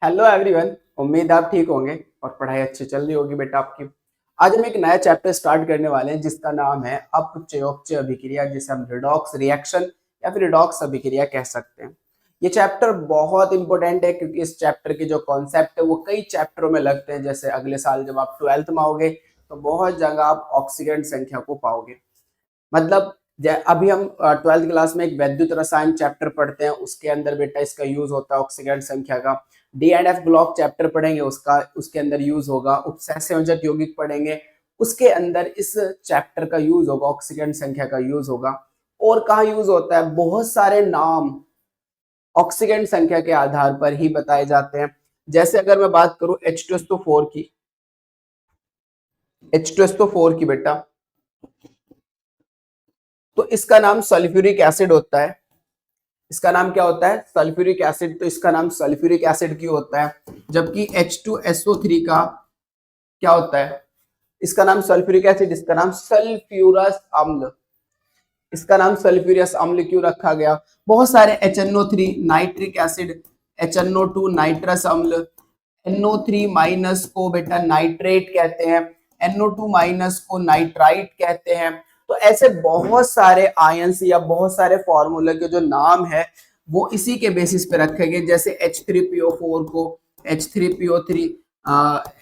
Hello everyone. उम्मीद आप ठीक होंगे और पढ़ाई अच्छी चल रही होगी बेटा आपकी। आज हम एक नया चैप्टर स्टार्ट करने वाले हैं जिसका नाम है अपचयोपचय अभिक्रिया, जिसे हम रिडॉक्स रिएक्शन या फिर रिडॉक्स अभिक्रिया कह सकते हैं। ये चैप्टर बहुत इंपॉर्टेंट है क्योंकि इस चैप्टर के जो कॉन्सेप्ट है वो कई चैप्टरों में लगते हैं। जैसे अगले साल जब आप 12th में आओगे तो बहुत जगह आप ऑक्सीजन संख्या को पाओगे। मतलब अभी हम 12th क्लास में एक वैद्युत रसायन चैप्टर पढ़ते हैं, उसके अंदर बेटा इसका यूज होता है ऑक्सीकरण संख्या का। D and F block chapter पढ़ेंगे, उसके अंदर यूज होगा। उपसर्ग संयोजक यौगिक पढ़ेंगे, उसके अंदर इस चैप्टर का यूज होगा, ऑक्सीकरण संख्या का यूज होगा। और कहाँ यूज होता है, बहुत सारे नाम ऑक्सीकरण संख्या के आधार पर ही बताए जाते हैं। जैसे अगर मैं बात करूं H2SO4 की, H2SO4 की बेटा, तो इसका नाम सल्फ्यूरिक एसिड होता है। इसका नाम क्या होता है, सल्फ्यूरिक एसिड। तो इसका नाम सल्फ्यूरिक एसिड क्यों होता है, जबकि H2SO3 का क्या होता है, इसका नाम सल्फ्यूरिक एसिड, इसका नाम सल्फ्यूरस अम्ल। इसका नाम सल्फ्यूरस अम्ल क्यों रखा गया, बहुत सारे HNO3 nitric acid, HNO2 nitrous अम्ल, NO3 माइनस को बेटा नाइट्रेट कहते हैं, NO2 माइनस को नाइट्राइट कहते हैं। तो ऐसे बहुत सारे आयंस या बहुत सारे फॉर्मूले के जो नाम है वो इसी के बेसिस पे रखे गए। जैसे H3PO4 को H3PO3,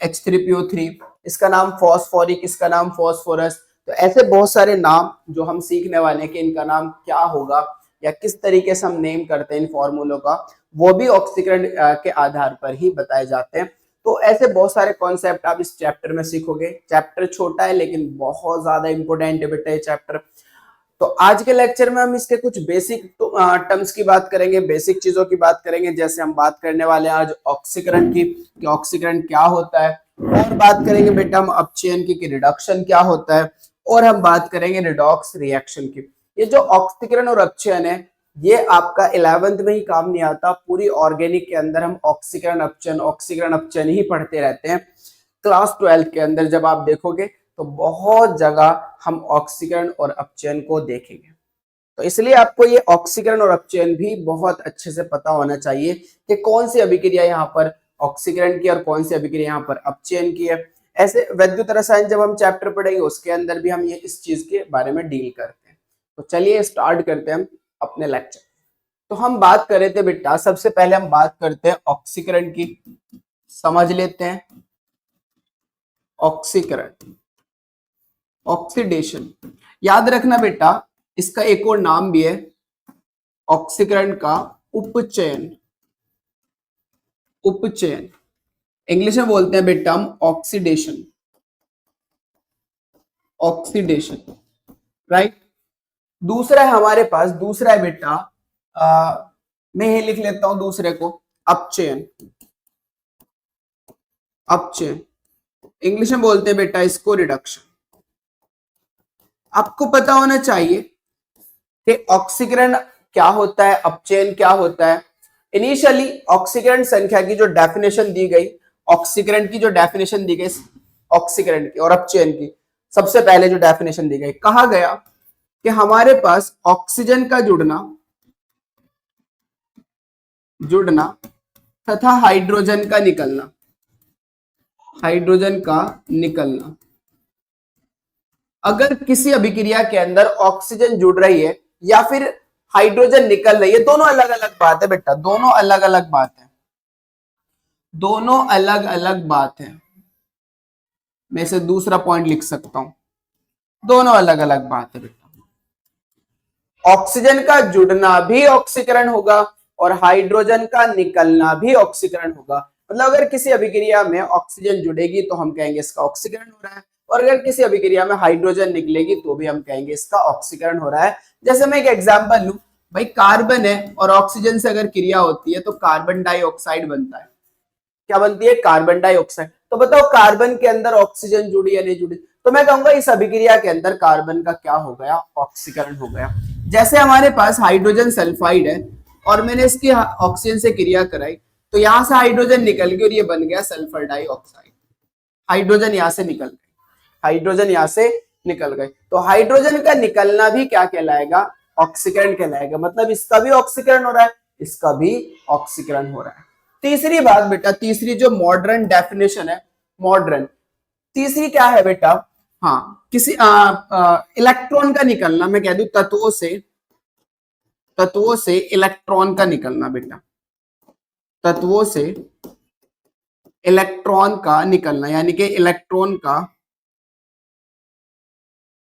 H3PO3, इसका नाम फॉस्फोरिक, इसका नाम फॉस्फोरस। तो ऐसे बहुत सारे नाम जो हम सीखने वाले हैं कि इनका नाम क्या होगा या किस तरीके से हम नेम करते हैं इन फॉर्मूलों का, वो भी ऑक्सीकरण के आधार पर ही बताए जाते हैं। तो ऐसे बहुत सारे कॉन्सेप्ट आप इस चैप्टर में सीखोगे। चैप्टर छोटा है लेकिन बहुत ज्यादा इंपॉर्टेंट है बेटा ये चैप्टर। तो आज के लेक्चर में हम इसके कुछ बेसिक टर्म्स की बात करेंगे, बेसिक चीजों की बात करेंगे। जैसे हम बात करने वाले हैं आज ऑक्सीकरण की, कि ऑक्सीकरण क्या होता है, और बात करेंगे बेटा हम अपचयन की, कि रिडक्शन क्या होता है, और हम बात करेंगे रिडॉक्स रिएक्शन की। ये जो ऑक्सीकरण और अपचयन है ये आपका 11th में ही काम नहीं आता। पूरी ऑर्गेनिक के अंदर हम ऑक्सीकरण अपचयन ही पढ़ते रहते हैं। क्लास 12 के अंदर जब आप देखोगे तो बहुत जगह हम ऑक्सीकरण और अपचयन को देखेंगे। तो इसलिए आपको ये ऑक्सीकरण और अपचयन भी बहुत अच्छे से पता होना चाहिए कि कौन सी अभिक्रिया यहाँ पर ऑक्सीकरण की और कौन सी अभिक्रिया यहाँ पर अपचयन की है। ऐसे वैद्युत रसायन जब हम चैप्टर पढ़ेंगे उसके अंदर भी हम ये इस चीज के बारे में डील करते हैं। तो चलिए स्टार्ट करते हैं हम अपने लेक्चर। तो हम बात कर रहे थे बेटा, सबसे पहले हम बात करते हैं ऑक्सीकरण की। समझ लेते हैं ऑक्सीकरण, ऑक्सीडेशन। याद रखना बेटा इसका एक और नाम भी है ऑक्सीकरण का उपचयन। उपचयन इंग्लिश में बोलते हैं बेटा हम ऑक्सीडेशन, ऑक्सीडेशन, राइट। दूसरा है हमारे पास, दूसरा है बेटा मैं ये लिख लेता हूं दूसरे को, अपचयन। अपचयन इंग्लिश में बोलते हैं बेटा इसको रिडक्शन। आपको पता होना चाहिए कि ऑक्सीकरण क्या होता है, अपचयन क्या होता है। इनिशियली ऑक्सीकरण संख्या की जो डेफिनेशन दी गई, ऑक्सीकरण की जो डेफिनेशन दी गई, ऑक्सीकरण की और अपचयन की सबसे पहले जो डेफिनेशन दी गई, कहा गया कि हमारे पास ऑक्सीजन का जुड़ना, जुड़ना तथा हाइड्रोजन का निकलना, हाइड्रोजन का निकलना। अगर किसी अभिक्रिया के अंदर ऑक्सीजन जुड़ रही है या फिर हाइड्रोजन निकल रही है, दोनों अलग अलग बात है बेटा, दोनों अलग अलग बात है, दोनों अलग अलग बात है। मैं इसे दूसरा पॉइंट लिख सकता हूं, दोनों अलग अलग बात है बेटा। ऑक्सीजन का जुड़ना भी ऑक्सीकरण होगा और हाइड्रोजन का निकलना भी ऑक्सीकरण होगा। मतलब अगर किसी अभिक्रिया में ऑक्सीजन जुड़ेगी तो हम कहेंगे इसका ऑक्सीकरण हो रहा है, और अगर किसी अभिक्रिया में हाइड्रोजन निकलेगी तो भी हम कहेंगे इसका ऑक्सीकरण हो रहा है। जैसे मैं एक एग्जांपल लूं, भाई कार्बन है और ऑक्सीजन से अगर क्रिया होती है तो कार्बन डाइऑक्साइड बनता है। क्या बनती है, कार्बन डाइऑक्साइड। तो बताओ कार्बन के अंदर ऑक्सीजन जुड़ी या नहीं जुड़ी, तो मैं कहूंगा इस अभिक्रिया के अंदर कार्बन का क्या हो गया, ऑक्सीकरण हो गया। जैसे हमारे पास हाइड्रोजन सल्फाइड है और मैंने इसकी ऑक्सीजन से क्रिया कराई तो यहां से हाइड्रोजन निकल गई और ये बन गया सल्फर डाइऑक्साइड। हाइड्रोजन यहां से निकल गई, हाइड्रोजन यहां से निकल गई, तो हाइड्रोजन का निकलना भी क्या कहलाएगा, ऑक्सीकरण कहलाएगा। मतलब इसका भी ऑक्सीकरण हो रहा है, इसका भी ऑक्सीकरण हो रहा है। तीसरी बात बेटा, तीसरी जो मॉडर्न डेफिनेशन है, मॉडर्न तीसरी क्या है बेटा, हाँ किसी इलेक्ट्रॉन का निकलना, मैं कह दूं तत्वों से इलेक्ट्रॉन का निकलना बेटा, तत्वों से इलेक्ट्रॉन का निकलना, यानी कि इलेक्ट्रॉन का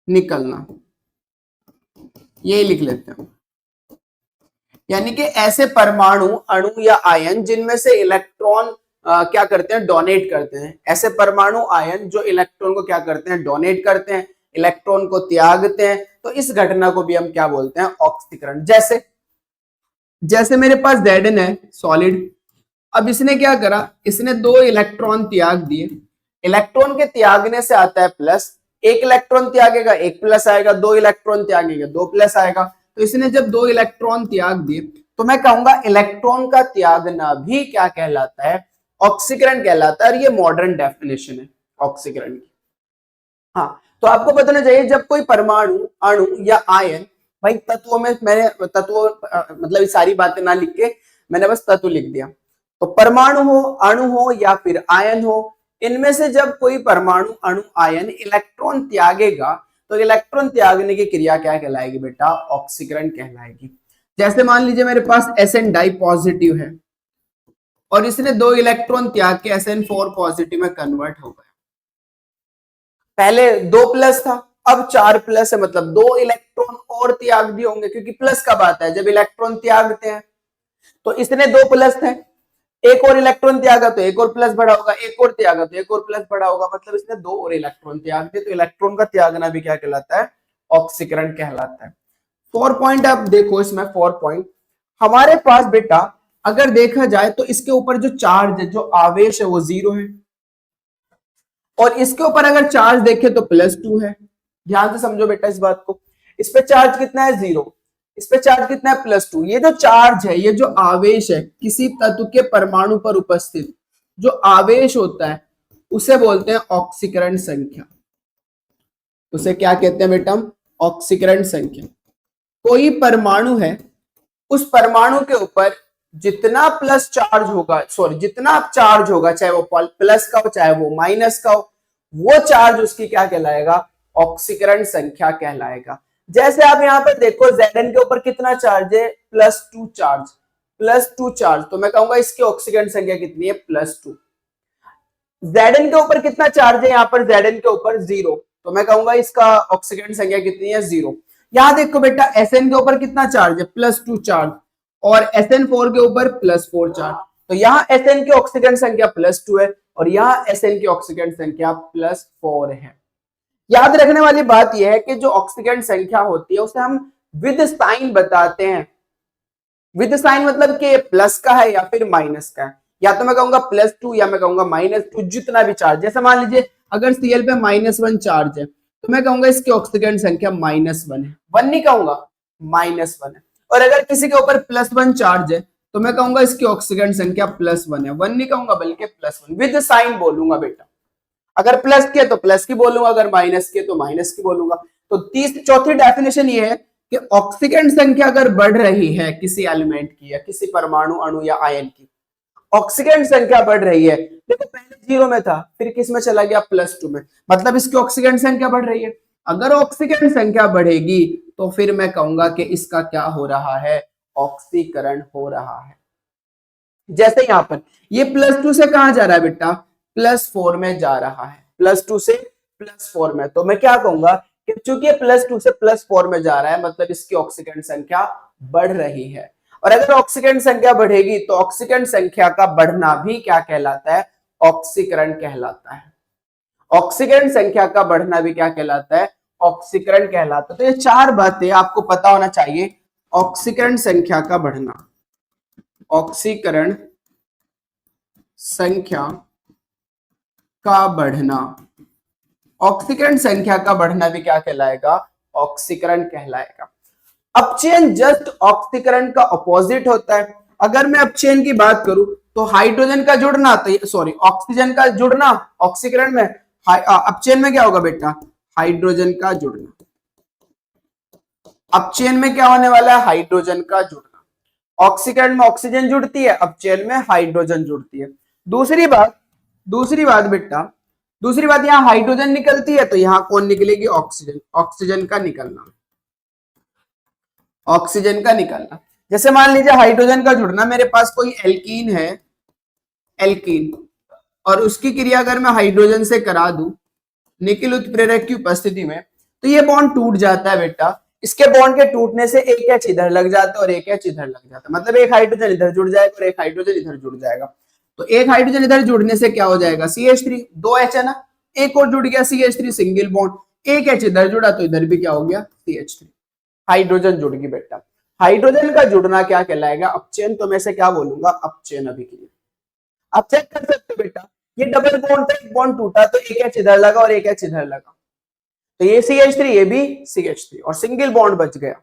निकलना, ये लिख लेते हैं। यानी कि ऐसे परमाणु, अणु या आयन जिनमें से इलेक्ट्रॉन क्या करते हैं, डोनेट करते हैं। ऐसे परमाणु आयन जो इलेक्ट्रॉन को क्या करते हैं, डोनेट करते हैं, इलेक्ट्रॉन को त्यागते हैं, तो इस घटना को भी हम क्या बोलते हैं, ऑक्सीकरण। जैसे जैसे मेरे पास Zn है सॉलिड, अब इसने क्या करा, इसने 2 इलेक्ट्रॉन त्याग दिए, इलेक्ट्रॉन के त्यागने से आता है प्लस, एक इलेक्ट्रॉन त्यागेगा 1 प्लस आएगा, 2 इलेक्ट्रॉन त्यागेगा 2 प्लस आएगा। तो इसने जब 2 इलेक्ट्रॉन त्याग दिए तो मैं कहूंगा इलेक्ट्रॉन का त्यागना भी क्या कहलाता है, ऑक्सीकरण कहलाता है। और ये मॉडर्न डेफिनेशन है ऑक्सीकरण की। हाँ, तो आपको बताना चाहिए जब कोई परमाणु, अणु या आयन, भाई तत्वों में मैंने तत्वों मतलब ये सारी बातें ना लिख के मैंने बस तत्व लिख दिया। तो परमाणु हो, अणु हो या फिर आयन हो, इनमें से जब कोई परमाणु, अणु, आयन इलेक्ट्रॉन त्यागेगा तो इलेक्ट्रॉन त्यागने की क्रिया क्या कहलाएगी बेटा, ऑक्सीकरण कहलाएगी। जैसे मान लीजिए मेरे पास Sn डाई पॉजिटिव है और इसने 2 इलेक्ट्रॉन त्याग के Sn4 पॉजिटिव में कन्वर्ट हो गया। पहले 2 प्लस था, अब 4 प्लस है, मतलब 2 इलेक्ट्रॉन और त्याग दिए होंगे, क्योंकि प्लस कब आता है, जब इलेक्ट्रॉन त्यागते हैं। तो इसने 2 प्लस थे, एक और इलेक्ट्रॉन त्यागा तो एक और प्लस बढ़ा होगा, एक और त्यागा तो एक और प्लस बढ़ा होगा, मतलब इसने 2 और इलेक्ट्रॉन त्याग दिए। तो इलेक्ट्रॉन का त्यागना भी क्या कहलाता है, ऑक्सीकरण कहलाता है। 4 पॉइंट आप देखो इसमें, 4 पॉइंट हमारे पास बेटा अगर देखा जाए तो इसके ऊपर जो चार्ज है, जो आवेश है वो 0 है, और इसके ऊपर अगर चार्ज देखें तो +2 है। ध्यान से समझो बेटा इस बात को, इस पे चार्ज कितना है 0, इस पे चार्ज कितना है +2। ये जो चार्ज है, ये जो आवेश है, किसी तत्व के परमाणु पर उपस्थित जो आवेश होता है उसे बोलते हैं ऑक्सीकरण संख्या। उसे क्या कहते हैं बेटा, ऑक्सीकरण संख्या। कोई परमाणु है, उस परमाणु के ऊपर जितना प्लस चार्ज होगा, सॉरी जितना चार्ज होगा, चाहे वो प्लस का हो चाहे वो माइनस का हो, वो चार्ज उसकी क्या कहलाएगा, ऑक्सीकरण संख्या कहलाएगा। जैसे आप यहां पर देखो Zn के ऊपर कितना चार्ज है, +2 चार्ज, +2 चार्ज, तो मैं कहूंगा इसकी ऑक्सीकरण संख्या कितनी है, +2। Zn के ऊपर कितना चार्ज है, यहाँ पर Zn के ऊपर 0, तो मैं कहूंगा इसका ऑक्सीकरण संख्या कितनी है, 0। यहां देखो बेटा Sn के ऊपर कितना चार्ज है, +2 चार्ज, और Sn4 के ऊपर +4 चार्ज, तो यहाँ Sn की ऑक्सीकरण संख्या +2 है और यहाँ Sn की ऑक्सीकरण संख्या +4 है। याद रखने वाली बात यह है कि जो ऑक्सीकरण संख्या होती है उसे हम विद साइन बताते हैं। विद साइन मतलब कि प्लस का है या फिर माइनस का है, या तो मैं कहूंगा +2 या मैं कहूंगा -2, जितना भी चार्ज। जैसे मान लीजिए अगर Cl पे -1 चार्ज है तो मैं कहूंगा इसकी ऑक्सीकरण संख्या -1 है, 1 नहीं कहूंगा, -1 है। और अगर किसी के ऊपर +1 चार्ज है तो मैं कहूंगा इसकी ऑक्सीकरण संख्या +1 है, 1 नहीं कहूंगा बल्कि +1, विद साइन बोलूंगा बेटा। अगर प्लस के तो प्लस की बोलूंगा, अगर माइनस के तो माइनस की बोलूंगा। तो चौथी डेफिनेशन ये है कि ऑक्सीकरण संख्या अगर बढ़ रही है किसी एलिमेंट की या किसी परमाणु, अणु या आयन की, ऑक्सीकरण संख्या बढ़ रही है, देखो पहले 0 में था, फिर किस में चला गया, +2 में, मतलब इसकी ऑक्सीकरण संख्या बढ़ रही है। अगर ऑक्सीकरण संख्या बढ़ेगी तो फिर मैं कहूंगा कि इसका क्या हो रहा है, ऑक्सीकरण हो रहा है। जैसे यहां पर ये +2 से कहां जा रहा है बेटा, +4 में जा रहा है, +2 से +4 में। तो मैं क्या कहूंगा कि चूंकि +2 से +4 में जा रहा है, मतलब इसकी ऑक्सीकरण संख्या बढ़ रही है। और अगर ऑक्सीकरण संख्या बढ़ेगी तो ऑक्सीकरण संख्या का बढ़ना भी क्या कहलाता है, ऑक्सीकरण कहलाता है। ऑक्सीकरण संख्या का बढ़ना भी क्या कहलाता है, ऑक्सीकरण कहलाता है। तो ये 4 बातें आपको पता होना चाहिए। ऑक्सीकरण संख्या का बढ़ना, ऑक्सीकरण संख्या का बढ़ना, ऑक्सीकरण संख्या का बढ़ना भी क्या कहलाएगा, ऑक्सीकरण कहलाएगा। अपचयन जस्ट ऑक्सीकरण का अपोजिट होता है। अगर मैं अपचयन की बात करूं तो हाइड्रोजन का जुड़ना, तो सॉरी ऑक्सीजन का जुड़ना ऑक्सीकरण में, अपचयन में क्या होगा बेटा, हाइड्रोजन का जुड़ना। अपचयन में क्या होने वाला है, हाइड्रोजन का जुड़ना। ऑक्सीकरण में ऑक्सीजन जुड़ती है, अपचयन में हाइड्रोजन जुड़ती है। दूसरी बात बेटा, दूसरी बात यहाँ हाइड्रोजन निकलती है तो यहाँ कौन निकलेगी? ऑक्सीजन। ऑक्सीजन का निकलना, ऑक्सीजन का निकलना। जैसे मान लीजिए हाइड्रोजन का जुड़ना, मेरे पास कोई एल्कीन है, एल्कीन, और उसकी क्रिया अगर मैं हाइड्रोजन से करा दूं निकिल उत्प्रेरक की उपस्थिति में, तो ये बॉन्ड टूट जाता है बेटा। इसके बॉन्ड के टूटने से एक एच इधर लग जाता है और एक एच इधर लग जाता है, मतलब एक हाइड्रोजन इधर जुड़ जाएगा और एक हाइड्रोजन इधर जुड़ जाएगा। तो एक हाइड्रोजन इधर जुड़ने से क्या हो जाएगा? CH3, 2 H है ना, एक और जुड़ गया CH3, सिंगल बॉन्ड, एक H इधर जुड़ा तो इधर भी क्या हो गया? CH3, हाइड्रोजन जुड़ गई बेटा। हाइड्रोजन का जुड़ना क्या कहलाएगा? अपचयन। तो मैं से क्या बोलूंगा? अपचयन अभिक्रिया। आप चेक कर सकते हो बेटा, ये डबल बॉन्ड था, एक बॉन्ड टूटा तो एक एच इधर लगा और एक एच इधर लगा, तो ये CH3, ये भी CH3 और सिंगल बॉन्ड बच गया।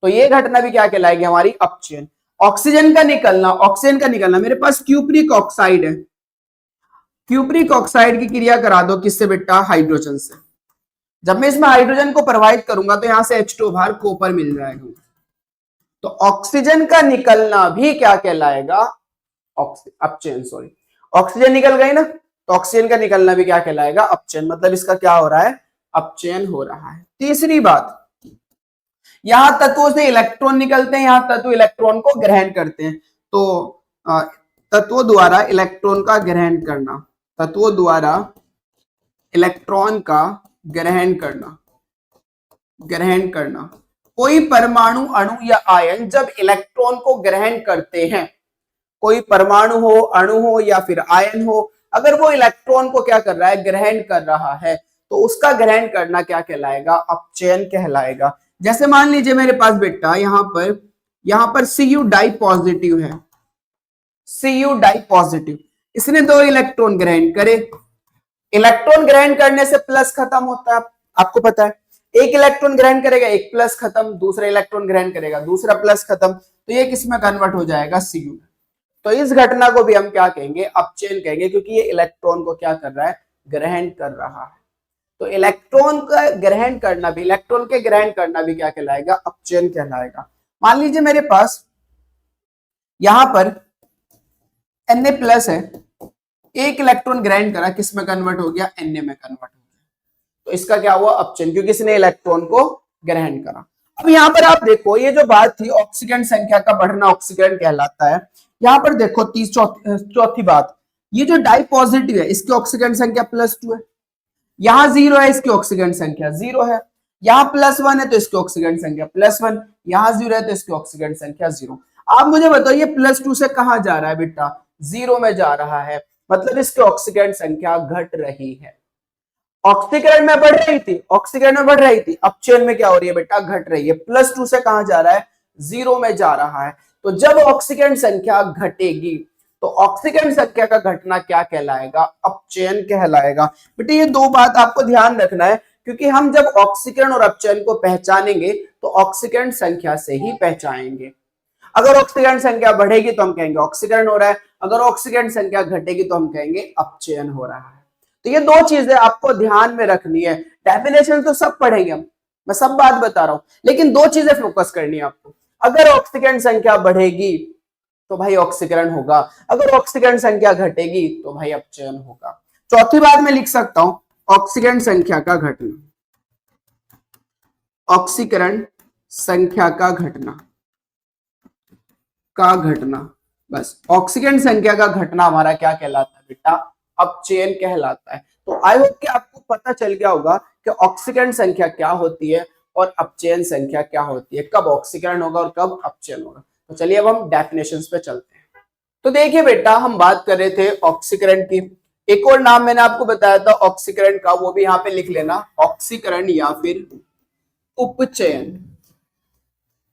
तो ये घटना भी क्या कहलाएगी? हमारी अपचयन। ऑक्सीजन का निकलना, ऑक्सीजन का निकलना, मेरे पास क्यूप्रिक ऑक्साइड है, क्यूप्रिक ऑक्साइड की क्रिया करा दो किससे बेटा? हाइड्रोजन से। जब मैं इसमें हाइड्रोजन को प्रवाहित करूंगा तो यहां से H2 बाहर, कॉपर मिल जाएगा। तो ऑक्सीजन का निकलना भी क्या कहलाएगा? अपचयन। सॉरी, ऑक्सीजन निकल गई ना, तो ऑक्सीजन का निकलना भी क्या कहलाएगा? अपचयन। मतलब इसका क्या हो रहा है? अपचयन हो रहा है। तीसरी बात, यहां तत्वों से इलेक्ट्रॉन निकलते हैं, यहां तत्व इलेक्ट्रॉन को ग्रहण करते हैं। तो तत्वों द्वारा इलेक्ट्रॉन का ग्रहण करना, तत्वों द्वारा इलेक्ट्रॉन का ग्रहण करना, ग्रहण करना। कोई परमाणु, अणु या आयन जब इलेक्ट्रॉन को ग्रहण करते हैं, कोई परमाणु हो, अणु हो या फिर आयन हो, अगर वो इलेक्ट्रॉन को क्या कर रहा है? ग्रहण कर रहा है, तो उसका ग्रहण करना क्या कहलाएगा? अपचयन कहलाएगा। जैसे मान लीजिए मेरे पास बेटा यहां पर Cu डाई पॉजिटिव है, Cu डाई पॉजिटिव, इसने 2 इलेक्ट्रॉन ग्रहण करे। इलेक्ट्रॉन ग्रहण करने से प्लस खत्म होता है, आपको पता है। एक इलेक्ट्रॉन ग्रहण करेगा, एक प्लस खत्म, दूसरा इलेक्ट्रॉन ग्रहण करेगा, दूसरा प्लस खत्म, तो ये किस में कन्वर्ट हो जाएगा? Cu। तो इस घटना को भी हम क्या कहेंगे? अपचयन कहेंगे, क्योंकि ये इलेक्ट्रॉन को क्या कर रहा है? ग्रहण कर रहा है। तो इलेक्ट्रॉन का ग्रहण करना भी, इलेक्ट्रॉन के ग्रहण करना भी क्या कहलाएगा? अपचयन कहलाएगा। मान लीजिए मेरे पास यहां पर Na+ है, एक इलेक्ट्रॉन ग्रहण करा, किस में कन्वर्ट हो गया? Na में कन्वर्ट हो गया। तो इसका क्या हुआ? अपचयन, क्योंकि इसने इलेक्ट्रॉन को ग्रहण करा। अब यहां पर आप देखो, ये जो बात थी ऑक्सीकरण संख्या का बढ़ना ऑक्सीकरण कहलाता है। यहां पर देखो चौथी बात, ये जो डाई पॉजिटिव है इसकी ऑक्सीकरण संख्या +2 है, यहां 0 है, इसकी ऑक्सीकरण संख्या 0 है, यहां +1 है तो इसकी ऑक्सीकरण संख्या +1, यहां 0 है तो इसकी ऑक्सीकरण संख्या 0। आप मुझे बताओ ये +2 से कहां जा रहा है बेटा? 0 में जा रहा है, मतलब इसकी ऑक्सीकरण संख्या घट रही है। ऑक्सीकरण में बढ़ रही थी, ऑक्सीकरण में बढ़ रही थी, अपचयन में क्या हो रही है बेटा? घट रही है। +2 से कहां जा रहा है? 0 में जा रहा है। तो जब ऑक्सीकरण संख्या घटेगी तो ऑक्सीकरण संख्या का घटना क्या कहलाएगा? अपचयन कहलाएगा। बेटे ये 2 बात आपको ध्यान रखना है, क्योंकि हम जब ऑक्सीकरण और अपचयन को पहचानेंगे तो ऑक्सीकरण संख्या से ही पहचानेंगे। अगर ऑक्सीकरण संख्या बढ़ेगी तो हम कहेंगे ऑक्सीकरण हो रहा है, अगर ऑक्सीकरण संख्या घटेगी तो हम कहेंगे अपचयन हो रहा है। तो ये 2 चीजें आपको ध्यान में रखनी है। डेफिनेशन तो सब पढ़ेंगे हम, मैं सब बात बता रहा हूं, लेकिन 2 चीजें फोकस करनी है आपको। अगर ऑक्सीकरण संख्या बढ़ेगी तो भाई ऑक्सीकरण होगा, अगर ऑक्सीकरण संख्या घटेगी तो भाई अपचयन होगा। चौथी बात मैं लिख सकता हूं, ऑक्सीकरण संख्या का घटना, ऑक्सीकरण संख्या का घटना, बस ऑक्सीकरण संख्या का घटना हमारा क्या कहलाता है बेटा? अपचयन कहलाता है। तो आई होप कि आपको पता चल गया होगा कि ऑक्सीकरण संख्या क्या होती है और अपचयन संख्या क्या होती है, कब ऑक्सीकरण होगा और कब अपचयन होगा। तो चलिए अब हम डेफिनेशंस पे चलते हैं। तो देखिए बेटा, हम बात कर रहे थे ऑक्सीकरण की, एक और नाम मैंने आपको बताया था ऑक्सीकरण का, वो भी यहाँ पे लिख लेना, ऑक्सीकरण या फिर उपचयन,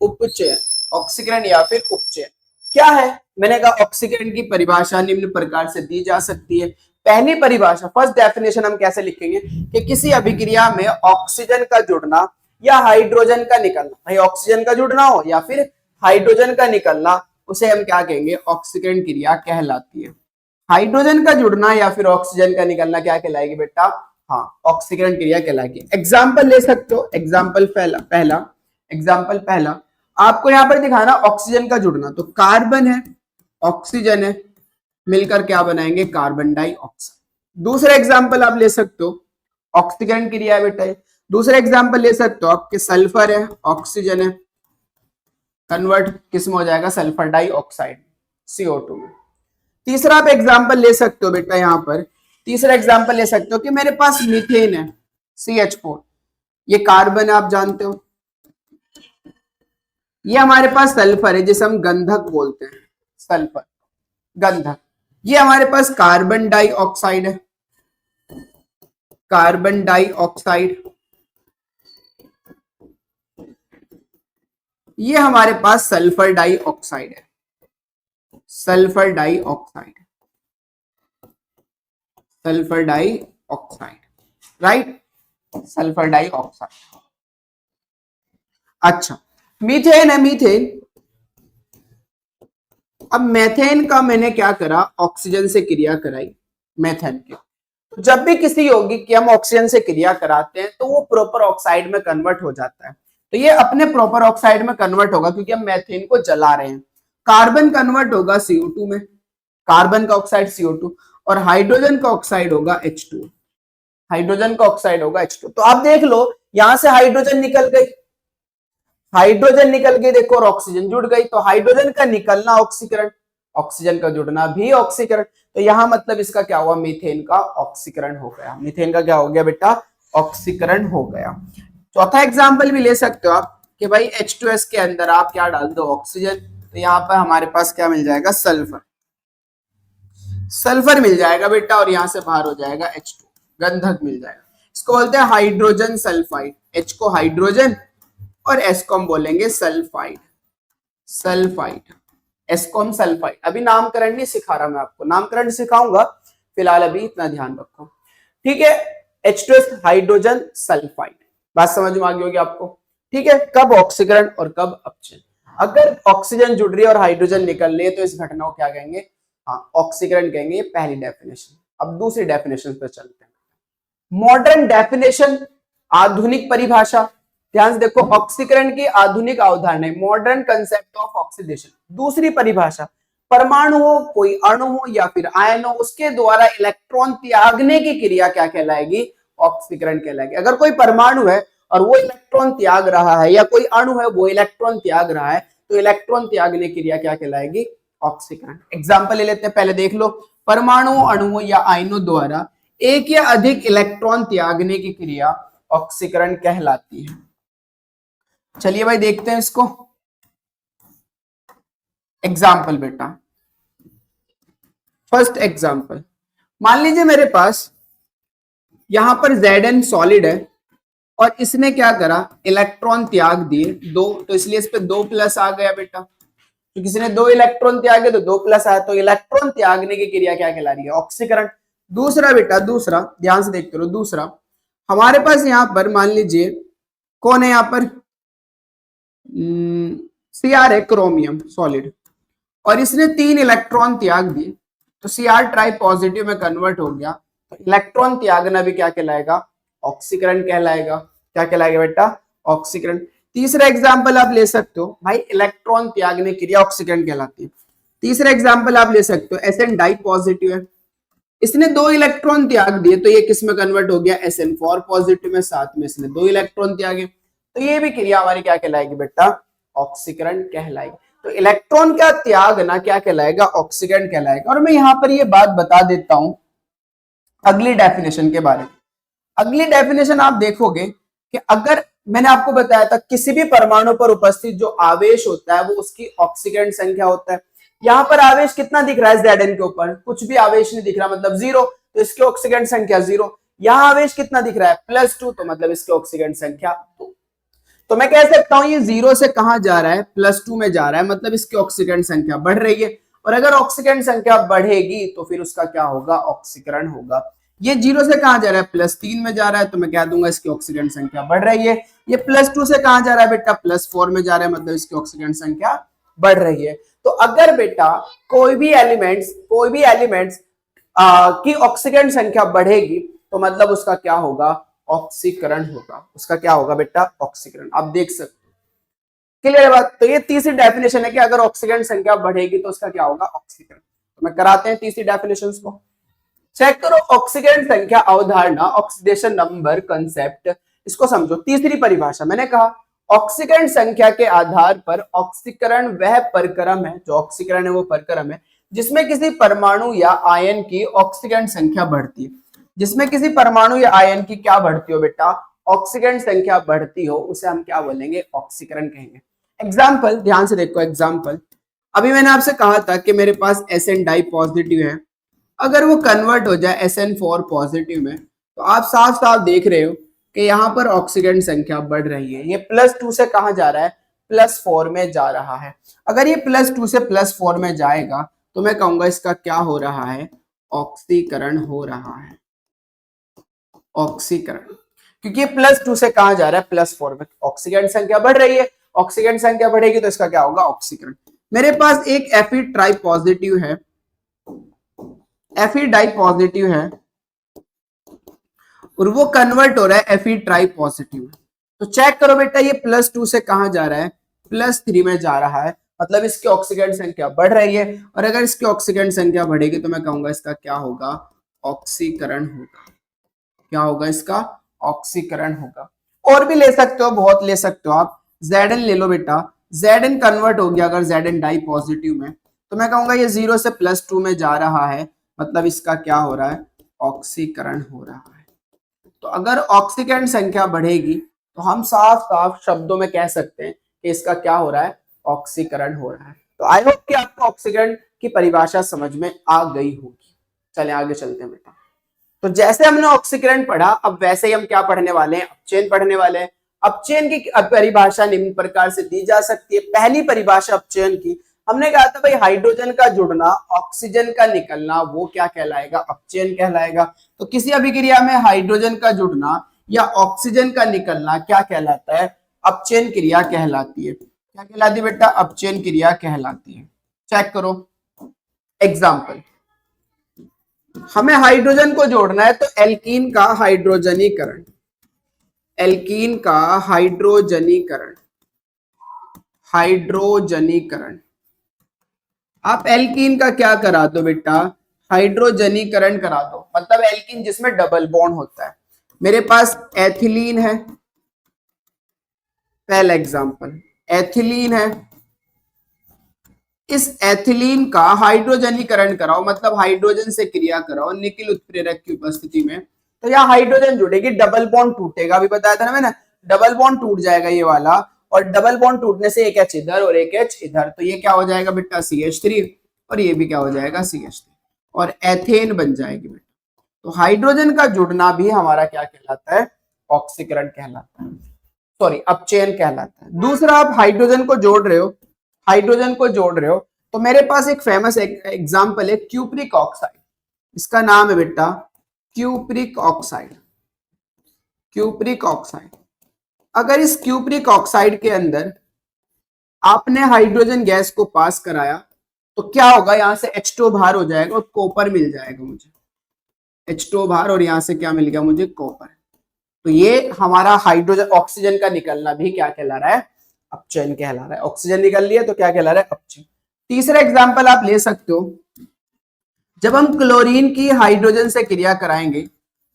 उपचयन, ऑक्सीकरण या फिर उपचयन क्या है? मैंने कहा ऑक्सीकरण की परिभाषा निम्न प्रकार से दी जा सकती है। पहली परिभाषा, फर्स्ट डेफिनेशन हम कैसे लिखेंगे कि किसी अभिक्रिया में ऑक्सीजन का जुड़ना या हाइड्रोजन का निकलना, भाई ऑक्सीजन का जुड़ना हो या फिर हाइड्रोजन का निकलना, उसे हम क्या कहेंगे? ऑक्सीकरण क्रिया कहलाती है। हाइड्रोजन का जुड़ना या फिर ऑक्सीजन का निकलना क्या कहलाएगी बेटा? हाँ, ऑक्सीकरण क्रिया कहलाएगी। एग्जाम्पल ले सकते हो, एग्जाम्पल पहला, आपको यहां पर दिखाना ऑक्सीजन का जुड़ना, तो कार्बन है, ऑक्सीजन है, मिलकर क्या बनाएंगे, कार्बन डाइऑक्साइड। दूसरा एग्जाम्पल आप ले सकते हो, ऑक्सीकरण क्रिया है बेटा। दूसरा एग्जाम्पल ले सकते हो आपके, सल्फर है, ऑक्सीजन है, कन्वर्ट किस में हो जाएगा, सल्फर डाइऑक्साइड, CO2 में। तीसरा आप एग्जाम्पल ले सकते हो बेटा, यहां पर तीसरा एग्जाम्पल ले सकते हो कि मेरे पास मीथेन है, CH4, ये कार्बन है, आप जानते हो, ये हमारे पास सल्फर है जिसे हम गंधक बोलते हैं, सल्फर गंधक। ये हमारे पास कार्बन डाइऑक्साइड है, कार्बन डाइऑक्साइड, ये हमारे पास सल्फर डाइऑक्साइड है, sulphur dioxide, sulphur dioxide, right, sulphur dioxide. अच्छा, मीथेन है, मीथेन। अब मेथेन का मैंने क्या करा, ऑक्सीजन से क्रिया कराई मेथेन की। जब भी किसी यौगिक की हम ऑक्सीजन से क्रिया कराते हैं तो वो प्रॉपर ऑक्साइड में कन्वर्ट हो जाता है। तो ये अपने प्रॉपर ऑक्साइड में कन्वर्ट होगा क्योंकि हम मेथेन को जला रहे हैं। कार्बन कन्वर्ट होगा CO2 में, कार्बन का ऑक्साइड CO2, और हाइड्रोजन का ऑक्साइड होगा H2, हाइड्रोजन का ऑक्साइड होगा H2। तो आप देख लो यहां से हाइड्रोजन निकल गई, हाइड्रोजन निकल गई देखो, और ऑक्सीजन जुड़ गई। तो हाइड्रोजन का निकलना ऑक्सीकरण, ऑक्सीजन का जुड़ना भी ऑक्सीकरण। तो यहां मतलब इसका क्या हुआ, मीथेन का ऑक्सीकरण हो गया, मीथेन का क्या हो गया बेटा, ऑक्सीकरण हो गया। चौथा एग्जांपल भी ले सकते हो आप कि भाई H2S के अंदर आप क्या डाल दो, ऑक्सीजन, तो यहाँ पर हमारे पास क्या मिल जाएगा, सल्फर, सल्फर मिल जाएगा बेटा, और यहां से बाहर हो जाएगा H2, गंधक मिल जाएगा। इसको बोलते हैं हाइड्रोजन सल्फाइड, H को हाइड्रोजन और S को हम बोलेंगे सल्फाइड, सल्फाइड, S को हम सल्फाइड। अभी नामकरण नहीं सिखा रहा मैं आपको, नामकरण सिखाऊंगा, फिलहाल अभी इतना ध्यान रखो, ठीक है। H2S हाइड्रोजन सल्फाइड, बात समझ में आ गई होगी आपको, ठीक है। कब ऑक्सीकरण और कब अपचयन। अगर ऑक्सीजन जुड़ रही है और हाइड्रोजन निकल रही है तो इस घटना को क्या कहेंगे, हाँ ऑक्सीकरण कहेंगे, ये पहली डेफिनेशन। अब दूसरी डेफिनेशन पे चलते हैं, मॉडर्न डेफिनेशन, आधुनिक परिभाषा। ध्यान से देखो, ऑक्सीकरण की आधुनिक अवधारणा, मॉडर्न कंसेप्ट ऑफ ऑक्सीडेशन। दूसरी परिभाषा, परमाणु हो, कोई अणु हो या फिर आयन हो, उसके द्वारा इलेक्ट्रॉन त्यागने की क्रिया क्या कहलाएगी, ऑक्सीकरण कहलाएगी। अगर कोई परमाणु है और वो इलेक्ट्रॉन त्याग रहा है, या कोई अणु है वो इलेक्ट्रॉन त्याग रहा है, तो इलेक्ट्रॉन त्यागने की क्रिया क्या कहलाएगी, ऑक्सीकरण। एग्जाम्पल ले लेते हैं, पहले देख लो, परमाणु, अणुओं या आयनों द्वारा एक या अधिक इलेक्ट्रॉन त्यागने की क्रिया ऑक्सीकरण कहलाती है। चलिए भाई देखते हैं इसको, एग्जाम्पल बेटा। फर्स्ट एग्जाम्पल, मान लीजिए मेरे पास यहां पर Zn सॉलिड है और इसने क्या करा, इलेक्ट्रॉन त्याग दिए 2, तो इसलिए इस पे 2 प्लस आ गया बेटा, तो किसी ने 2 इलेक्ट्रॉन त्यागे तो 2 प्लस आया, तो इलेक्ट्रॉन त्यागने की क्रिया क्या कहला रही है, ऑक्सीकरण। दूसरा बेटा, दूसरा ध्यान से देखते रहो, दूसरा हमारे पास यहां पर मान लीजिए कौन है, यहां पर Cr है, क्रोमियम सॉलिड, और इसने 3 इलेक्ट्रॉन त्याग दिए, तो Cr ट्राई पॉजिटिव में कन्वर्ट हो गया, तो इलेक्ट्रॉन त्यागना भी क्या कहलाएगा, ऑक्सीकरण कहलाएगा। क्या कहलाएगा बेटा, ऑक्सीकरण। तीसरा एग्जाम्पल आप ले सकते हो, भाई इलेक्ट्रॉन त्यागने की क्रिया ऑक्सीकरण कहलाती है। तीसरा एग्जाम्पल आप ले सकते हो, Sn डाई पॉजिटिव है, इसने 2 इलेक्ट्रॉन त्याग दिए, तो ये किस में कन्वर्ट हो गया, Sn4 पॉजिटिव में, साथ में इसने 2 इलेक्ट्रॉन त्यागे, तो ये भी क्रिया हमारी क्या कहलाएगी बेटा, ऑक्सीकरण कहलाएगी। तो इलेक्ट्रॉन का त्याग ना क्या कहलाएगा, ऑक्सीकरण कहलाएगा। और मैं यहां पर ये बात बता देता हूं अगली डेफिनेशन के बारे में। अगली डेफिनेशन आप देखोगे कि अगर मैंने आपको बताया था किसी भी परमाणु पर उपस्थित जो आवेश होता है वो उसकी ऑक्सीकरण संख्या होता है। यहां पर आवेश कितना दिख रहा है, Zn के ऊपर कुछ भी आवेश नहीं दिख रहा, मतलब 0, तो इसकी ऑक्सीकरण संख्या 0। यहां आवेश कितना दिख रहा है, +2, तो मतलब इसकी ऑक्सीकरण संख्या 2। तो मैं कह सकता हूं ये 0 से कहां जा रहा है, +2 में जा रहा है, मतलब इसकी ऑक्सीकरण संख्या बढ़ रही है। और अगर ऑक्सीकरण संख्या बढ़ेगी तो फिर उसका क्या होगा, ऑक्सीकरण होगा। ये 0 से कहां जा रहा है, +3 में जा रहा है, तो मैं कह दूंगा इसकी ऑक्सीकरण संख्या बढ़ रही है। ये +2 से कहां जा रहा है बेटा, +4 में जा रहा है, मतलब इसकी ऑक्सीकरण संख्या बढ़ रही है। तो अगर बेटा कोई भी एलिमेंट्स की ऑक्सीकरण संख्या बढ़ेगी तो मतलब उसका क्या होगा, ऑक्सीकरण होगा। उसका क्या होगा बेटा, ऑक्सीकरण। आप देख सकते क्लियर बात। तो ये तीसरी डेफिनेशन है कि अगर ऑक्सीकरण संख्या बढ़ेगी तो उसका क्या होगा, ऑक्सीकरण। तो मैं कराते हैं तीसरी डेफिनेशन को। चेक करो, ऑक्सीकरण संख्या अवधारणा, ऑक्सीडेशन नंबर कंसेप्ट, इसको समझो। तीसरी परिभाषा मैंने कहा ऑक्सीकरण संख्या के आधार पर ऑक्सीकरण वह परक्रम है, जो ऑक्सीकरण है वो परक्रम है जिसमें किसी परमाणु या आयन की ऑक्सीकरण संख्या बढ़ती है। जिसमें किसी परमाणु या आयन की क्या बढ़ती हो बेटा, ऑक्सीकरण संख्या बढ़ती हो, उसे हम क्या बोलेंगे, ऑक्सीकरण कहेंगे। एग्जाम्पल ध्यान से देखो, एग्जाम्पल अभी मैंने आपसे कहा था कि मेरे पास Sn डाई पॉजिटिव है, अगर वो कन्वर्ट हो जाए SN4 पॉजिटिव में, तो आप साफ साफ देख रहे हो कि यहाँ पर ऑक्सीकरण संख्या बढ़ रही है। ये +2 से कहा जा रहा है, +4 में जा रहा है। अगर ये +2 से +4 में जाएगा तो मैं कहूंगा इसका क्या हो रहा है, ऑक्सीकरण हो रहा है, ऑक्सीकरण। क्योंकि ये +2 से कहा जा रहा है +4 में, ऑक्सीकरण संख्या बढ़ रही है, ऑक्सीकरण संख्या बढ़ेगी तो इसका क्या होगा, ऑक्सीकरण। मेरे पास एक Fe ट्राई पॉजिटिव है, Fe डाई पॉजिटिव है और वो कन्वर्ट हो रहा है Fe ट्राई पॉजिटिव। तो चेक करो बेटा, ये +2 से कहां जा रहा है, +3 में जा रहा है, मतलब इसकी ऑक्सीकरण संख्या बढ़ रही है। और अगर इसकी ऑक्सीकरण संख्या बढ़ेगी तो मैं कहूंगा इसका क्या होगा, ऑक्सीकरण होगा। क्या होगा इसका, ऑक्सीकरण होगा। और भी ले सकते हो, बहुत ले सकते हो आप। Zn ले लो बेटा, Zn कन्वर्ट हो गया अगर Zn डाई पॉजिटिव में, तो मैं कहूंगा ये 0 से +2 में जा रहा है, मतलब इसका क्या हो रहा है, ऑक्सीकरण हो रहा है। तो अगर ऑक्सीकरण संख्या बढ़ेगी तो हम साफ साफ शब्दों में कह सकते हैं कि इसका क्या हो रहा है, ऑक्सीकरण हो रहा है। तो आई होप कि आपको ऑक्सीकरण की परिभाषा समझ में आ गई होगी। चले आगे चलते हैं बेटा। तो जैसे हमने ऑक्सीकरण पढ़ा, अब वैसे ही हम क्या पढ़ने वाले हैं, अपचयन पढ़ने वाले हैं। अपचयन की परिभाषा निम्न प्रकार से दी जा सकती है। पहली परिभाषा अपचयन की, हमने कहा था भाई हाइड्रोजन का जुड़ना, ऑक्सीजन का निकलना, वो क्या कहलाएगा, अपचयन कहलाएगा। तो किसी अभिक्रिया में हाइड्रोजन का जुड़ना या ऑक्सीजन का निकलना क्या कहलाता है, अपचयन क्रिया कहलाती है। क्या कहलाती है बेटा, अपचयन क्रिया कहलाती है। चेक करो एग्जाम्पल, हमें हाइड्रोजन को जोड़ना है तो एल्कीन का हाइड्रोजनीकरण, एल्कीन का हाइड्रोजनीकरण, हाइड्रोजनीकरण। आप एल्कीन का क्या करा दो बेटा, हाइड्रोजनीकरण करा दो, मतलब एल्कीन जिसमें डबल बॉन्ड होता है। मेरे पास एथिलीन है, पहला एग्जांपल एथिलीन है, इस एथिलीन का हाइड्रोजनीकरण कराओ, मतलब हाइड्रोजन से क्रिया कराओ निकिल उत्प्रेरक की उपस्थिति में, तो यहाँ हाइड्रोजन जुड़ेगी, डबल बॉन्ड टूटेगा। अभी बताया था ना मैंने, डबल बॉन्ड टूट जाएगा ये वाला, और डबल बॉन्ड टूटने से एक H इधर और एक H इधर, तो ये क्या हो जाएगा बेटा, CH3, और ये भी क्या हो जाएगा, CH3, और एथेन बन जाएगी बेटा। तो हाइड्रोजन का जुड़ना भी हमारा क्या कहलाता है, ऑक्सीकरण कहलाता है, सॉरी अपचयन कहलाता है। दूसरा, आप हाइड्रोजन को जोड़ रहे हो, हाइड्रोजन को जोड़ रहे हो, तो मेरे पास एक फेमस एग्जांपल है क्यूप्रिक ऑक्साइड, इसका नाम है बेटा क्यूप्रिक ऑक्साइड, क्यूप्रिक ऑक्साइड। अगर इस क्यूप्रिक ऑक्साइड के अंदर आपने हाइड्रोजन गैस को पास कराया तो क्या होगा, यहां से H2 बाहर हो जाएगा और कॉपर मिल जाएगा मुझे, H2 बाहर, और यहां से क्या मिल गया मुझे, कॉपर। तो ये हमारा हाइड्रोजन ऑक्सीजन का निकलना भी क्या कहला रहा है, अपचयन कहला रहा है। ऑक्सीजन निकल लिया तो क्या कहला रहा है, अपचयन। तीसरा एग्जांपल आप ले सकते हो, जब हम क्लोरीन की हाइड्रोजन से क्रिया कराएंगे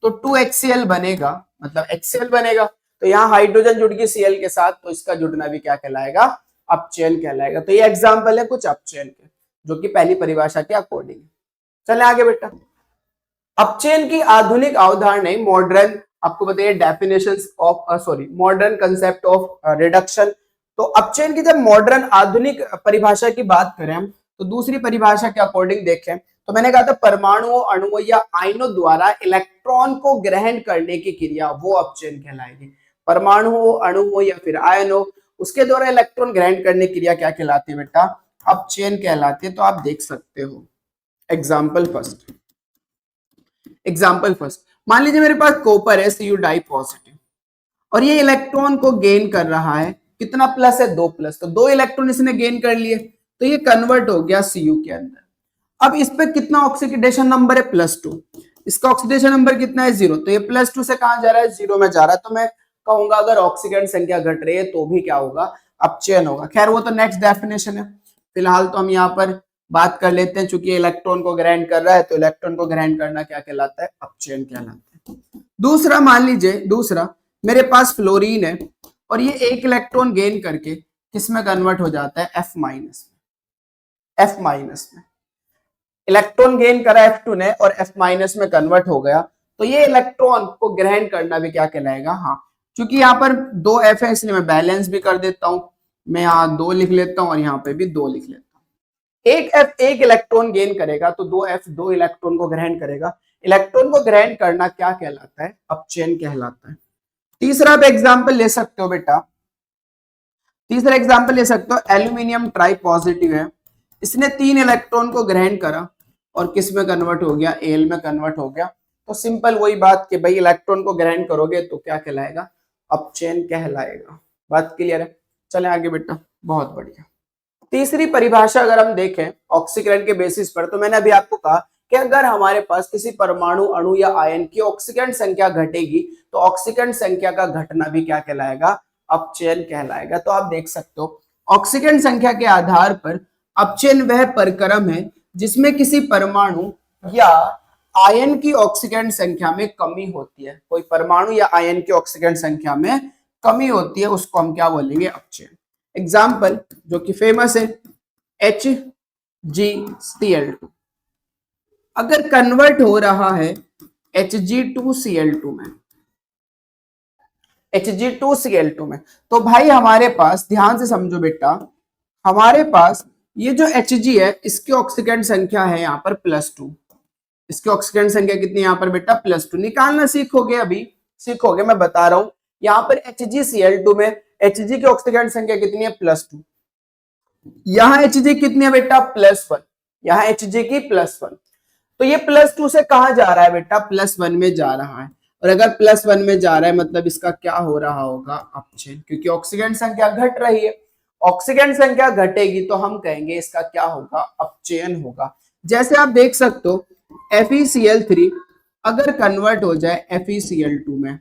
तो 2HCl बनेगा, मतलब HCl बनेगा, तो यहाँ हाइड्रोजन जुड़ गई Cl के साथ, तो इसका जुड़ना भी क्या कहलाएगा, अपचयन कहलाएगा। तो ये एग्जांपल है कुछ अपचयन के, जो कि पहली परिभाषा के अकॉर्डिंग। चले आगे बेटा। अपचयन की आधुनिक अवधारणा, मॉडर्न, आपको बताइए definitions of modern concept of reduction. तो अपचयन की जब मॉडर्न आधुनिक परिभाषा की बात करें हम, तो दूसरी परिभाषा के अकॉर्डिंग देखें तो मैंने कहा था परमाणुओं, अणुओं या आयनों द्वारा इलेक्ट्रॉन को ग्रहण करने की क्रिया वो अपचयन कहलाएगी। परमाणुओं, अणुओं या फिर आयनों, उसके द्वारा इलेक्ट्रॉन ग्रहण करने की क्रिया क्या कहलाती है बेटा, अपचयन कहलाती है। तो आप देख सकते हो एग्जाम्पल फर्स्ट, एग्जाम्पल फर्स्ट, मान लीजिए मेरे पास कॉपर है, Cu डाई पॉजिटिव, और ये इलेक्ट्रॉन को गेन कर रहा है, कितना प्लस है, 2 प्लस, तो 2 इलेक्ट्रॉन इसने गेन कर लिए, तो ये कन्वर्ट हो गया Cu के अंदर। अब इस पे कितना ऑक्सीडेशन नंबर है, +2, इसका ऑक्सीडेशन नंबर कितना है, 0, तो ये +2 से कहां जा रहा है, 0 में जा रहा है। तो मैं कहूंगा अगर ऑक्सीकरण संख्या घट रही है तो भी क्या होगा, अपचयन होगा। खैर वो तो नेक्स्ट डेफिनेशन है, फिलहाल तो हम यहाँ पर बात कर लेते हैं। चूंकि इलेक्ट्रॉन को ग्रहण कर रहा है तो इलेक्ट्रॉन को ग्रहण करना क्या कहलाता है, अपचयन कहलाता है। दूसरा मान लीजिए, दूसरा मेरे पास फ्लोरीन है और ये एक इलेक्ट्रॉन गेन करके किसमें कन्वर्ट हो जाता है, F माइनस में। F माइनस में इलेक्ट्रॉन गेन करा F2 ने और F माइनस में कन्वर्ट हो गया, तो ये इलेक्ट्रॉन को ग्रहण करना भी क्या कहलाएगा, हाँ। क्योंकि यहाँ पर 2 F है इसलिए मैं बैलेंस भी कर देता हूं, मैं यहाँ 2 लिख लेता हूं और यहाँ पे भी 2 लिख लेता हूं। एक F एक इलेक्ट्रॉन गेन करेगा तो 2F 2 इलेक्ट्रॉन को ग्रहण करेगा। इलेक्ट्रॉन को ग्रहण करना क्या कहलाता है, अपचयन कहलाता है। तीसरा आप एग्जाम्पल ले सकते हो बेटा, तीसरा एग्जाम्पल ले सकते हो, एल्यूमिनियम ट्राई पॉजिटिव है, इसने 3 इलेक्ट्रॉन को ग्रहण करा और किस में कन्वर्ट हो गया, Al में कन्वर्ट हो गया। तो सिंपल वही बात कि भाई इलेक्ट्रॉन को ग्रहण करोगे तो क्या कहलाएगा, अपचयन कहलाएगा। बात क्लियर है, चले आगे बेटा, बहुत बढ़िया। तीसरी परिभाषा अगर हम देखें ऑक्सीकरण के बेसिस पर, तो मैंने अभी आपको कहा कि अगर हमारे पास किसी परमाणु, अणु या आयन की ऑक्सीकरण संख्या घटेगी तो ऑक्सीकरण संख्या का घटना भी क्या कहलाएगा, अपचयन कहलाएगा। तो आप देख सकते हो ऑक्सीकरण संख्या के आधार पर अपचयन वह प्रक्रम है जिसमें किसी परमाणु या आयन की ऑक्सीकरण संख्या में कमी होती है। कोई परमाणु या आयन की ऑक्सीकरण संख्या में कमी होती है, उसको हम क्या बोलेंगे, अपचयन। एग्जाम्पल जो कि फेमस है, HgCl2 अगर कन्वर्ट हो रहा है Hg2Cl2 में, Hg2Cl2 में, तो भाई हमारे पास, ध्यान से समझो बेटा, हमारे पास ये जो Hg है इसकी ऑक्सीकरण संख्या है यहाँ पर +2। इसकी ऑक्सीकरण संख्या कितनी है यहाँ पर बेटा, +2। निकालना सीखोगे, अभी सीखोगे, मैं बता रहा हूं। यहाँ पर HgCl2 में Hg की ऑक्सीकरण संख्या कितनी है, +2। यहाँ Hg कितनी है बेटा, +1। यहाँ Hg की +1, तो ये +2 से कहां जा रहा है बेटा, +1 में जा रहा है। और अगर +1 में जा रहा है मतलब इसका क्या हो रहा होगा, अपचयन, क्योंकि ऑक्सीकरण संख्या घट रही है। ऑक्सीकरण संख्या घटेगी तो हम कहेंगे इसका क्या होगा, अपचयन होगा। जैसे आप देख सकते हो FeCl3 अगर कन्वर्ट हो जाए FeCl2 में,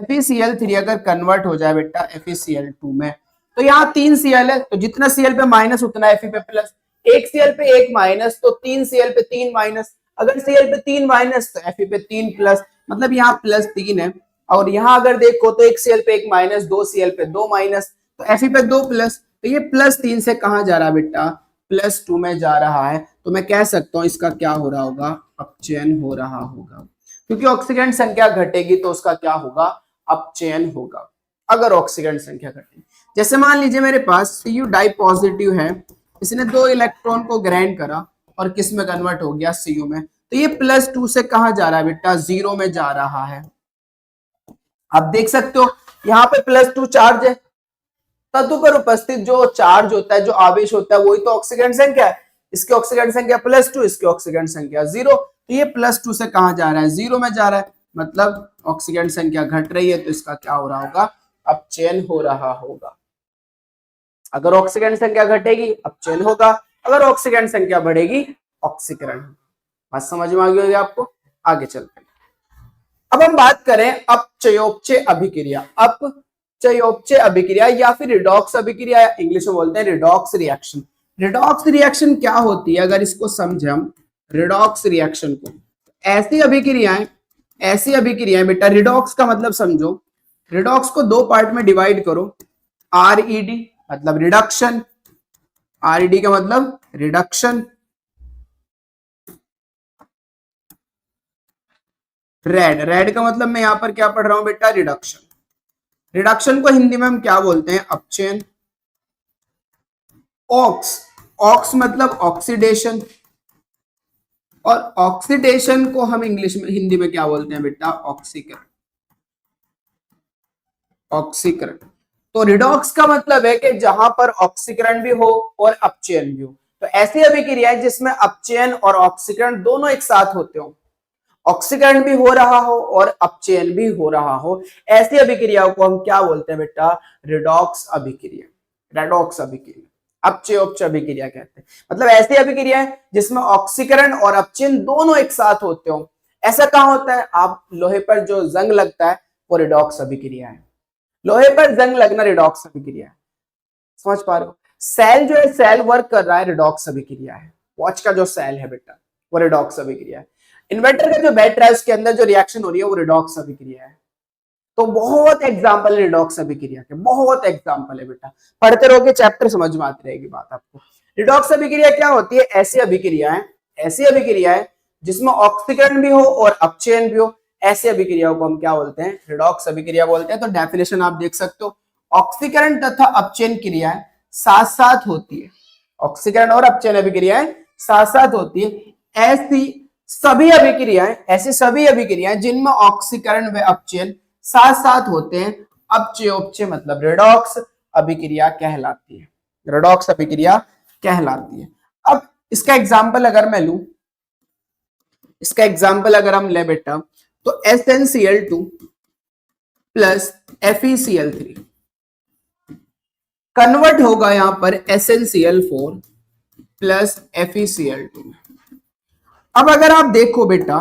FeCl3 अगर कन्वर्ट हो जाए बेटा FeCl2 में, तो यहाँ 3 Cl है, तो जितना Cl पे माइनस उतना Fe पे प्लस, एक Cl पे 1 माइनस तो 3 Cl पे 3 माइनस, अगर Cl पे 3 माइनस तो Fe पे 3 प्लस, मतलब यहाँ +3 है। और यहाँ अगर देखो तो एक Cl पे 1 माइनस, 2 Cl पे 2 माइनस, तो Fe पे 2 प्लस, तो ये +3 से कहाँ जा रहा है बेटा, +2 में जा रहा है। तो मैं कह सकता हूँ इसका क्या हो रहा होगा, अपचयन हो रहा होगा, क्योंकि ऑक्सीकरण संख्या घटेगी तो उसका क्या होगा, अपचयन होगा। अगर ऑक्सीकरण संख्या घटेगी, जैसे मान लीजिए मेरे पास Cu डाई पॉजिटिव है, इसने 2 इलेक्ट्रॉन को ग्रहण करा और किस में कन्वर्ट हो गया, Cu में, तो ये +2 से कहां जा रहा है बेटा, 0 में जा रहा है। आप देख सकते हो यहाँ पे +2 चार्ज है, तत्व पर उपस्थित जो चार्ज होता है, जो आवेश होता है, वही तो ऑक्सीकरण संख्या है। इसकी ऑक्सीकरण संख्या +2, इसकी ऑक्सीकरण संख्या 0, तो ये +2 से कहां जा रहा है, 0 में जा रहा है, मतलब ऑक्सीकरण संख्या घट रही है, तो इसका क्या हो रहा होगा, अपचयन हो रहा होगा। अगर ऑक्सीकरण संख्या घटेगी अपचयन होगा, अगर ऑक्सीकरण संख्या बढ़ेगी ऑक्सीकरण। बात समझ में आ गई होगी आपको, आगे चलते हैं। अब हम बात करें अपचयोपचय अभिक्रिया। अपचयोपचय अभिक्रिया या फिर रिडॉक्स अभिक्रिया, इंग्लिश में बोलते हैं रिडॉक्स रिएक्शन। रिडॉक्स रिएक्शन क्या होती है, अगर इसको समझे हम रिडॉक्स रिएक्शन को, ऐसी अभिक्रियाएं बेटा, रिडॉक्स का मतलब समझो, रिडॉक्स को 2 पार्ट में डिवाइड करो, RED मतलब रिडक्शन, RED का मतलब रिडक्शन, रेड का मतलब मैं यहां पर क्या पढ़ रहा हूं बेटा, रिडक्शन। रिडक्शन को हिंदी में हम क्या बोलते हैं, अपचयन। ऑक्स मतलब ऑक्सीडेशन, और ऑक्सीडेशन को हम इंग्लिश में, हिंदी में क्या बोलते हैं बेटा, ऑक्सीकरण। ऑक्सीकरण, तो रिडॉक्स का मतलब है कि जहां पर ऑक्सीकरण भी हो और अपचयन भी हो। तो ऐसी अभिक्रिया जिसमें अपचयन और ऑक्सीकरण दोनों एक साथ होते हो, ऑक्सीकरण भी हो रहा हो और अपचयन भी हो रहा हो, ऐसी अभिक्रियाओं को हम क्या बोलते हैं बेटा, रिडॉक्स अभिक्रिया। रिडॉक्स अभिक्रिया, अपचयोपचय अभिक्रिया कहते हैं, मतलब ऐसी अभिक्रिया है जिसमें ऑक्सीकरण और अपचयन दोनों एक साथ होते हो। ऐसा कहां होता है, आप लोहे पर जो जंग लगता है वो रिडॉक्स अभिक्रिया है। लोहे पर जंग लगना रिडॉक्स अभिक्रिया है। समझ पा रहे हो? सेल जो है, सेल वर्क कर रहा है, रिडॉक्स अभिक्रिया है। वॉच का जो सेल है बेटा वो रिडॉक्स अभिक्रिया है। इन्वर्टर का जो बैटरी है उसके अंदर जो रिएक्शन हो रही है वो रिडॉक्स अभिक्रिया है। तो बहुत एग्जाम्पल है रिडॉक्स अभिक्रिया के, बहुत एग्जाम्पल है बेटा, पढ़ते रहोगे चैप्टर समझ में आती रहेगी बात आपको। रिडॉक्स अभिक्रिया क्या होती है? ऐसी अभिक्रिया है, ऐसी अभिक्रिया है जिसमें ऑक्सीकरण भी हो और अपचयन भी हो, ऐसी अभिक्रियाओं को हम क्या बोलते हैं? रिडॉक्स अभिक्रिया बोलते हैं। तो डेफिनेशन आप देख सकते हो, ऑक्सीकरण तथा अपचयन क्रियाएं साथ साथ होती है, ऑक्सीकरण और अपचयन अभिक्रियाएं साथ साथ होती है। ऐसी सभी अभिक्रियाएं, ऐसी सभी अभिक्रियाएं जिनमें ऑक्सीकरण व अपचयन साथ साथ होते हैं, अपचयोपचय मतलब रिडॉक्स अभिक्रिया कहलाती है, रिडॉक्स अभिक्रिया कहलाती है। अब इसका एग्जाम्पल अगर मैं लूं, इसका एग्जाम्पल अगर हम ले बेटा, तो SnCl2 प्लस FeCl3 कन्वर्ट होगा यहां पर SnCl4 प्लस FeCl2 में। अब अगर आप देखो बेटा,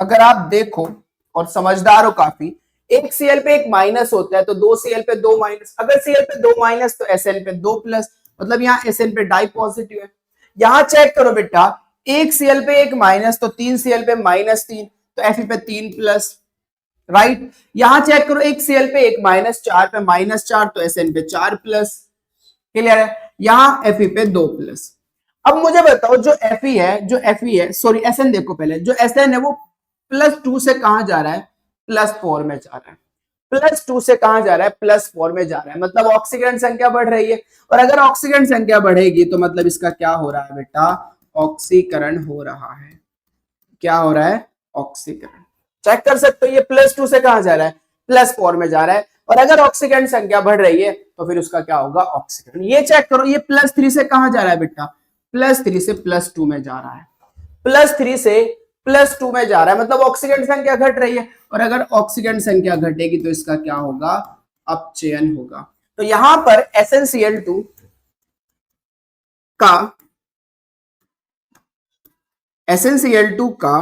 अगर आप देखो और समझदार हो काफी, एक Cl पे एक माइनस होता है तो दो Cl पे दो माइनस, अगर Cl पे दो माइनस तो Sn पे दो प्लस, मतलब यहाँ Sn पे डाई पॉजिटिव है। यहां चेक करो बेटा, एक Cl पे एक माइनस तो तीन Cl पे माइनस तीन, तो Fe पे तीन प्लस, राइट। यहां चेक करो, एक Cl पे एक माइनस, चार पे माइनस चार तो Sn पे चार प्लस, क्लियर है। यहां Fe पे दो प्लस। अब मुझे बताओ जो Fe है, जो Fe है, सॉरी Sn देखो पहले, जो Sn है वो +2 से कहां जा रहा है? +4 में जा रहा है। +2 से कहां जा रहा है? +4 में जा रहा है, मतलब ऑक्सीकरण संख्या बढ़ रही है। और अगर ऑक्सीकरण संख्या बढ़ेगी तो मतलब इसका क्या हो रहा है बेटा? ऑक्सीकरण हो रहा है। क्या हो रहा है? ऑक्सीकरण। चेक कर सकते हो, ये +2 से कहां जा रहा है? +4 में जा रहा है। और अगर ऑक्सीकरण संख्या बढ़ रही है तो फिर उसका क्या होगा? ऑक्सीकरण। ये चेक करो, ये +3 से कहां जा रहा है बेटा? +3 से +2 में जा रहा है, +3 से +2 में जा रहा है, मतलब ऑक्सीकरण संख्या घट रही है। और अगर ऑक्सीकरण संख्या घटेगी तो इसका क्या होगा? अपचयन होगा। तो यहां पर SnCl2 का SnCl2 का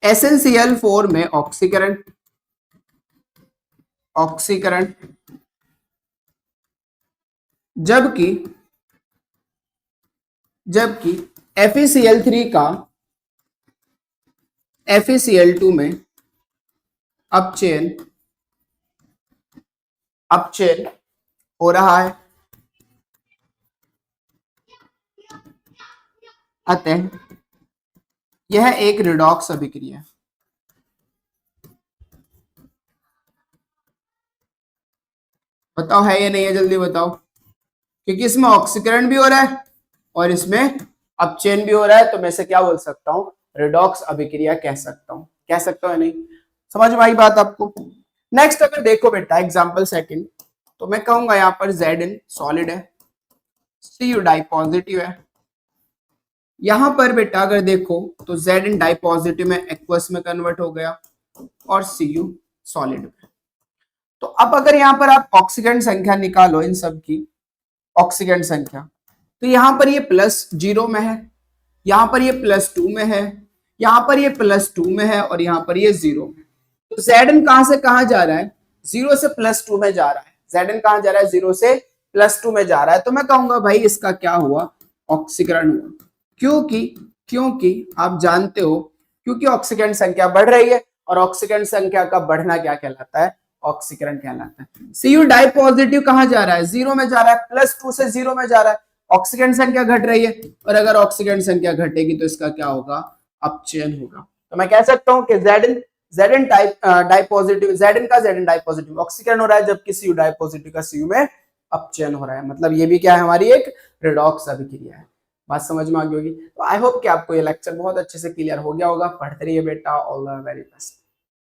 SnCl4 में ऑक्सीकरण, ऑक्सीकरण, जबकि जबकि FeCl3 का FeCl2 में अपचयन, अपचयन हो रहा है। अतः यह एक रिडॉक्स अभिक्रिया है। बताओ है या नहीं है? जल्दी बताओ, क्योंकि इसमें ऑक्सीकरण भी हो रहा है और इसमें अपचयन भी हो रहा है, तो मैं से क्या बोल सकता हूं? रिडॉक्स अभिक्रिया कह सकता हूं। कह सकता हूं या नहीं? समझ में आई बात आपको? नेक्स्ट अगर देखो बेटा एग्जांपल सेकंड, तो मैं कहूंगा यहां पर Zn सॉलिड है, Cu डाई पॉजिटिव है। यहां पर बेटा अगर देखो तो Zn डाई पॉजिटिव में एक्वस में कन्वर्ट हो गया और Cu सॉलिड में। तो अब अगर यहां पर आप ऑक्सीकरण संख्या निकालो, इन सब की ऑक्सीकरण संख्या, तो यहां पर ये +0 में है, यहां पर ये +2 में है, यहां पर ये +2 में है और यहां पर ये 0 में। तो Zn कहां से कहां जा रहा है? 0 से +2 में जा रहा है। Zn कहां जा रहा है? 0 से +2 में जा रहा है। तो मैं कहूंगा भाई इसका क्या हुआ? ऑक्सीकरण हुआ। क्योंकि क्योंकि आप जानते हो, क्योंकि ऑक्सीकरण संख्या बढ़ रही है और ऑक्सीकरण संख्या का बढ़ना क्या कहलाता है? ऑक्सीकरण कहलाता है। Cu डाई पॉजिटिव कहां जा रहा है? 0 में जा रहा है, +2 से 0 में जा रहा है, ऑक्सीकरण संख्या घट रही है। और अगर ऑक्सीकरण संख्या घटेगी तो इसका क्या होगा? अपचयन होगा। तो मैं कह सकता हूं कि Zn डाई पॉजिटिव, Zn का Zn डाई पॉजिटिव ऑक्सीकरण हो रहा है, जबकि Cu डाई पॉजिटिव का Cu में अपचयन हो रहा है। मतलब ये भी क्या है? हमारी एक रिडॉक्स अभिक्रिया है। बात समझ में आ गई होगी। तो आई होप कि आपको ये लेक्चर बहुत अच्छे से क्लियर हो गया होगा। पढ़ते रहिए बेटा। All the very best.